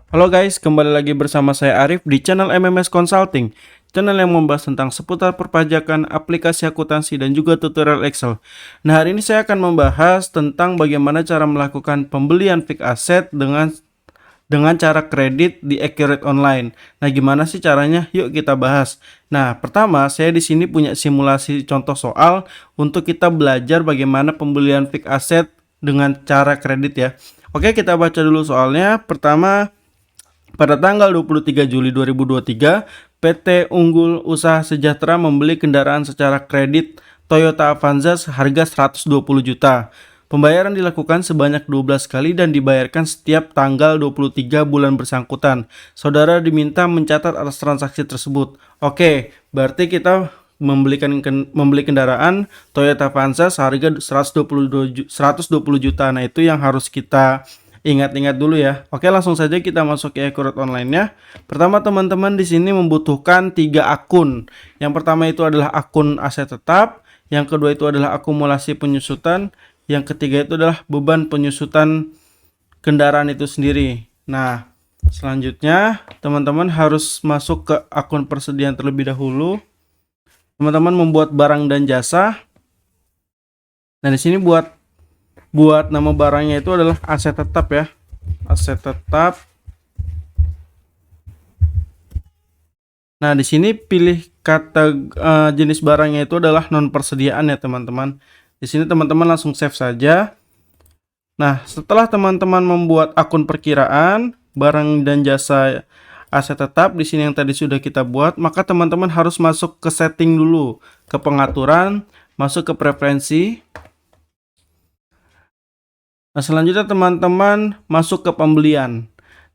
Halo guys, kembali lagi bersama saya Arif di channel MMS Consulting, channel yang membahas tentang seputar perpajakan, aplikasi akuntansi, dan juga tutorial Excel. Nah, hari ini saya akan membahas tentang bagaimana cara melakukan pembelian fixed asset dengan cara kredit di Accurate Online. Nah, gimana sih caranya? Yuk kita bahas. Nah, pertama saya di sini punya simulasi contoh soal untuk kita belajar bagaimana pembelian fixed asset dengan cara kredit ya. Oke, kita baca dulu soalnya. Pertama, pada tanggal 23 Juli 2023, PT Unggul Usaha Sejahtera membeli kendaraan secara kredit Toyota Avanza seharga 120 juta. Pembayaran dilakukan sebanyak 12 kali dan dibayarkan setiap tanggal 23 bulan bersangkutan. Saudara diminta mencatat atas transaksi tersebut. Oke, berarti kita membeli kendaraan Toyota Avanza seharga 120 juta. Nah, itu yang harus kita ingat-ingat dulu ya. Oke, langsung saja kita masuk ke Accurate Online-nya. Pertama, teman-teman di sini membutuhkan 3 akun. Yang pertama itu adalah akun aset tetap, yang kedua itu adalah akumulasi penyusutan, yang ketiga itu adalah beban penyusutan kendaraan itu sendiri. Nah, selanjutnya teman-teman harus masuk ke akun persediaan terlebih dahulu. Teman-teman membuat barang dan jasa. Nah, di sini buat nama barangnya itu adalah aset tetap ya. Aset tetap. Nah, di sini pilih kata jenis barangnya itu adalah non persediaan ya, teman-teman. Di sini teman-teman langsung save saja. Nah, setelah teman-teman membuat akun perkiraan barang dan jasa aset tetap di sini yang tadi sudah kita buat, maka teman-teman harus masuk ke setting dulu, ke pengaturan, masuk ke preferensi. Nah, selanjutnya teman-teman masuk ke pembelian.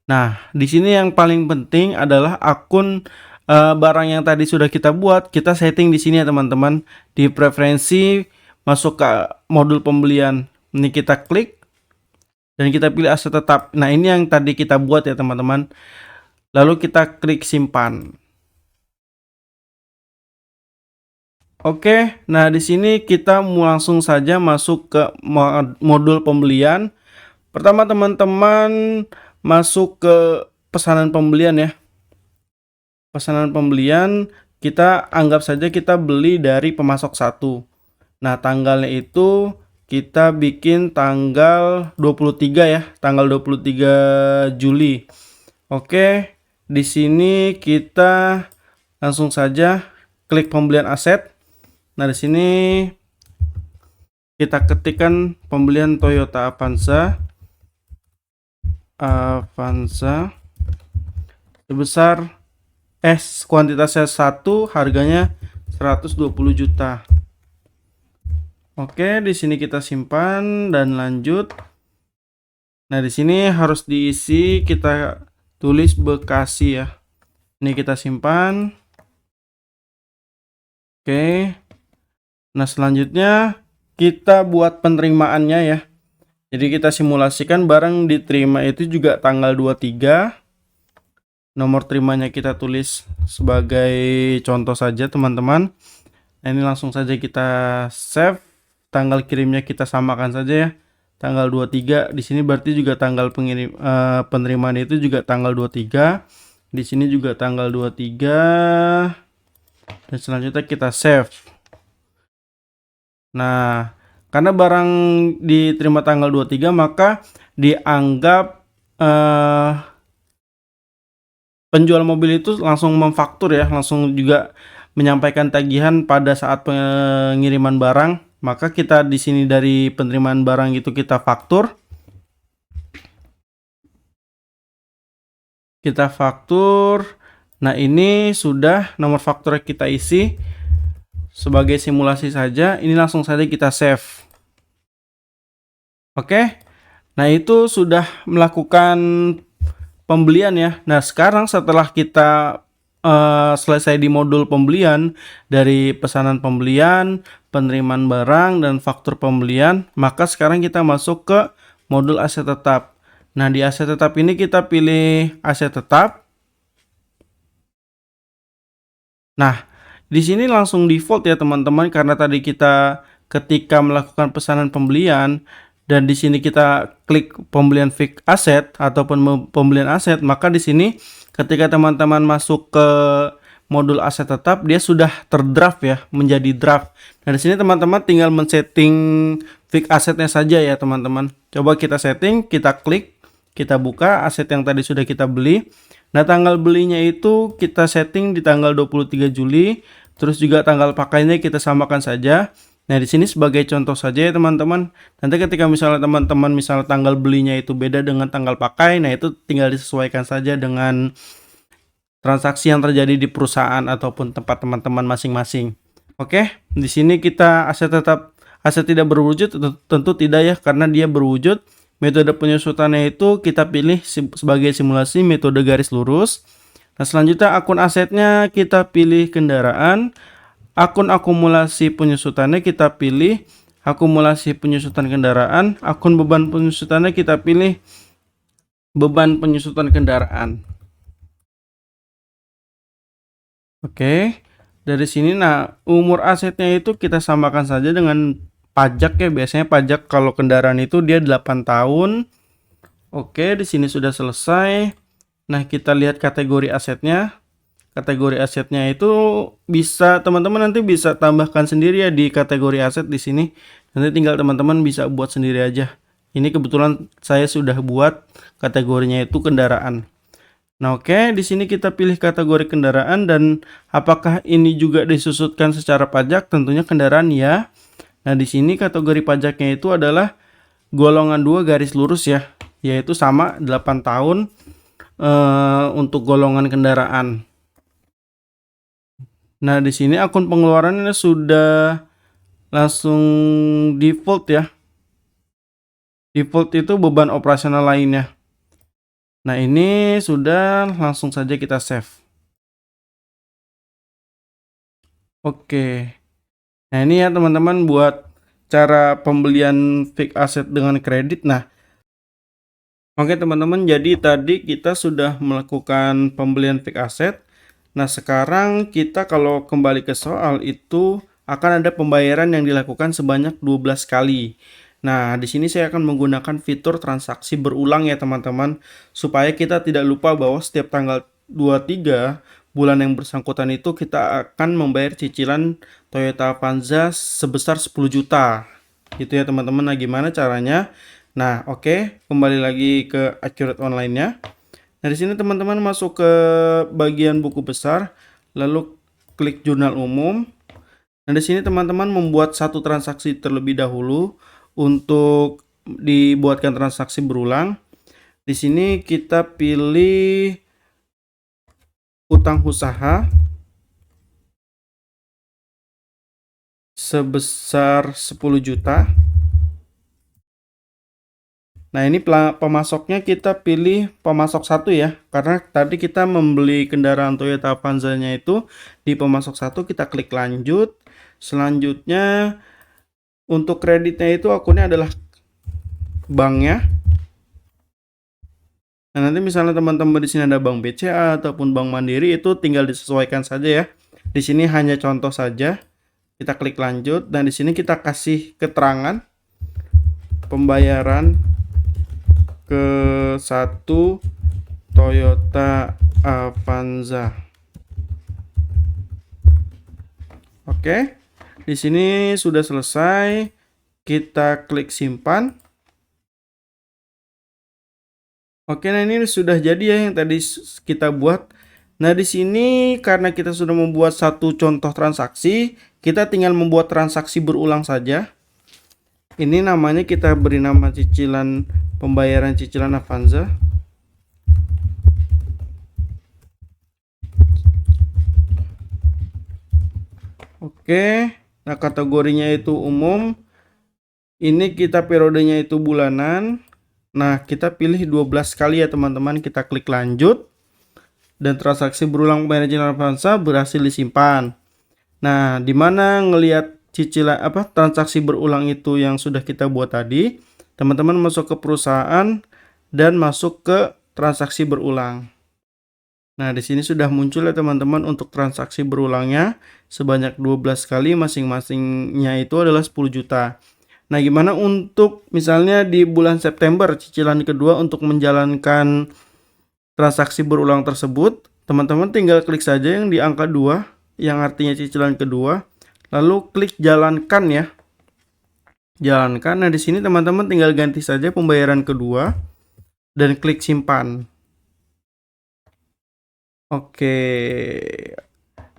Nah, di sini yang paling penting adalah akun barang yang tadi sudah kita buat, kita setting di sini ya teman-teman. Di preferensi masuk ke modul pembelian. Ini kita klik dan kita pilih aset tetap. Nah, ini yang tadi kita buat ya teman-teman. Lalu kita klik simpan. Oke, nah di sini kita langsung saja masuk ke modul pembelian. Pertama teman-teman masuk ke pesanan pembelian ya. Pesanan pembelian kita anggap saja kita beli dari pemasok 1. Nah, tanggalnya itu kita bikin tanggal 23 ya, tanggal 23 Juli. Oke, di sini kita langsung saja klik pembelian aset. Nah, di sini kita ketikkan pembelian Toyota Avanza sebesar kuantitasnya 1, harganya 120 juta. Oke, di sini kita simpan dan lanjut. Nah, di sini harus diisi, kita tulis Bekasi ya. Ini kita simpan. Oke. Nah, selanjutnya kita buat penerimaannya ya. Jadi kita simulasikan barang diterima itu juga tanggal 23. Nomor terimanya kita tulis sebagai contoh saja teman-teman. Nah, ini langsung saja kita save. Tanggal kirimnya kita samakan saja ya. Tanggal 23 di sini berarti juga tanggal penerimaan itu juga tanggal 23. Di sini juga tanggal 23. Dan selanjutnya kita save. Nah, karena barang diterima tanggal 23 maka dianggap penjual mobil itu langsung memfaktur ya, langsung juga menyampaikan tagihan pada saat pengiriman barang. Maka kita di sini dari penerimaan barang itu kita faktur. Kita faktur. Nah, ini sudah nomor faktur kita isi sebagai simulasi saja. Ini langsung saja kita save. Oke. Nah, itu sudah melakukan pembelian ya. Nah, sekarang setelah kita selesai di modul pembelian, dari pesanan pembelian, penerimaan barang, dan faktur pembelian, maka sekarang kita masuk ke modul aset tetap. Nah, di aset tetap ini kita pilih aset tetap. Nah, di sini langsung default ya teman-teman, karena tadi kita ketika melakukan pesanan pembelian dan di sini kita klik pembelian fixed asset ataupun pembelian aset, maka di sini ketika teman-teman masuk ke modul aset tetap, dia sudah terdraft ya, menjadi draft. Nah, di sini teman-teman tinggal men-setting fixed asetnya saja ya, teman-teman. Coba kita setting, kita klik, kita buka aset yang tadi sudah kita beli. Nah, tanggal belinya itu kita setting di tanggal 23 Juli, terus juga tanggal pakainya kita samakan saja. Nah, di sini sebagai contoh saja ya teman-teman. Nanti ketika misalnya teman-teman misalnya tanggal belinya itu beda dengan tanggal pakai, nah itu tinggal disesuaikan saja dengan transaksi yang terjadi di perusahaan ataupun tempat teman-teman masing-masing. Oke, di sini kita aset tidak berwujud, tentu tidak ya, karena dia berwujud. Metode penyusutannya itu kita pilih sebagai simulasi metode garis lurus. Nah, selanjutnya akun asetnya kita pilih kendaraan. Akun akumulasi penyusutannya kita pilih akumulasi penyusutan kendaraan. Akun beban penyusutannya kita pilih beban penyusutan kendaraan. Oke, dari sini nah umur asetnya itu kita samakan saja dengan pajak ya. Biasanya pajak kalau kendaraan itu dia 8 tahun. Oke, di sini sudah selesai. Nah, kita lihat kategori asetnya. Kategori asetnya itu bisa teman-teman nanti bisa tambahkan sendiri ya di kategori aset di sini. Nanti tinggal teman-teman bisa buat sendiri aja. Ini kebetulan saya sudah buat kategorinya itu kendaraan. Nah, oke, di sini kita pilih kategori kendaraan dan apakah ini juga disusutkan secara pajak? Tentunya kendaraan ya. Nah, di sini kategori pajaknya itu adalah golongan 2 garis lurus ya, yaitu sama 8 tahun untuk golongan kendaraan. Nah, di sini akun pengeluarannya sudah langsung default ya. Default itu beban operasional lainnya. Nah, ini sudah langsung saja kita save. Oke. Nah, ini ya teman-teman buat cara pembelian fixed asset dengan kredit. Nah, oke teman-teman, jadi tadi kita sudah melakukan pembelian fixed asset. Nah, sekarang kita kalau kembali ke soal itu akan ada pembayaran yang dilakukan sebanyak 12 kali. Nah, di sini saya akan menggunakan fitur transaksi berulang ya teman-teman, supaya kita tidak lupa bahwa setiap tanggal 23 bulan yang bersangkutan itu kita akan membayar cicilan Toyota Avanza sebesar 10 juta. Gitu ya teman-teman. Nah, gimana caranya? Nah, oke, kembali lagi ke Accurate Online-nya. Nah, di sini teman-teman masuk ke bagian buku besar, lalu klik jurnal umum. Nah, di sini teman-teman membuat satu transaksi terlebih dahulu untuk dibuatkan transaksi berulang. Di sini kita pilih utang usaha sebesar 10 juta. Nah, ini pemasoknya kita pilih pemasok 1 ya, karena tadi kita membeli kendaraan Toyota Avanza-nya itu di pemasok 1, kita klik lanjut. Selanjutnya untuk kreditnya itu akunnya adalah banknya. Nah, nanti misalnya teman-teman di sini ada Bank BCA ataupun Bank Mandiri, itu tinggal disesuaikan saja ya. Di sini hanya contoh saja. Kita klik lanjut dan di sini kita kasih keterangan pembayaran ke 1 Toyota Avanza. Oke. Di sini sudah selesai. Kita klik simpan. Oke, nah ini sudah jadi ya yang tadi kita buat. Nah, di sini karena kita sudah membuat satu contoh transaksi, kita tinggal membuat transaksi berulang saja. Ini namanya kita beri nama cicilan pembayaran cicilan Avanza. Oke, nah kategorinya itu umum. Ini kita periodenya itu bulanan. Nah, kita pilih 12 kali ya teman-teman. Kita klik lanjut. Dan transaksi berulang pembayaran cicilan Avanza berhasil disimpan. Nah, dimana ngelihat cicilan transaksi berulang itu yang sudah kita buat tadi, teman-teman masuk ke perusahaan dan masuk ke transaksi berulang. Nah, di sini sudah muncul ya teman-teman untuk transaksi berulangnya sebanyak 12 kali, masing-masingnya itu adalah 10 juta. Nah, gimana untuk misalnya di bulan September cicilan kedua untuk menjalankan transaksi berulang tersebut, teman-teman tinggal klik saja yang di angka 2 yang artinya cicilan kedua, lalu klik jalankan ya. Jalankan. Nah, di sini teman-teman tinggal ganti saja pembayaran kedua dan klik simpan. Oke.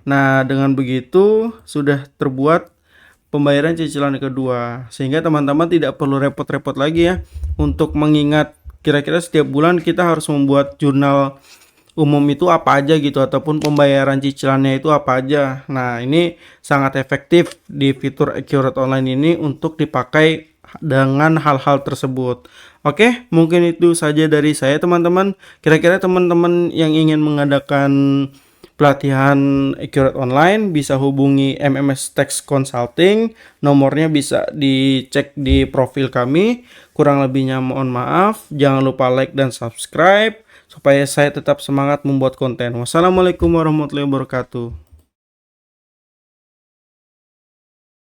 Nah, dengan begitu sudah terbuat pembayaran cicilan kedua, sehingga teman-teman tidak perlu repot-repot lagi ya untuk mengingat kira-kira setiap bulan kita harus membuat jurnal umum itu apa aja gitu, ataupun pembayaran cicilannya itu apa aja. Nah, ini sangat efektif di fitur Accurate Online ini untuk dipakai dengan hal-hal tersebut. Oke, mungkin itu saja dari saya teman-teman. Kira-kira teman-teman yang ingin mengadakan pelatihan Accurate Online bisa hubungi MMS Tax Consulting. Nomornya bisa dicek di profil kami. Kurang lebihnya mohon maaf. Jangan lupa like dan subscribe supaya saya tetap semangat membuat konten. Wassalamualaikum warahmatullahi wabarakatuh.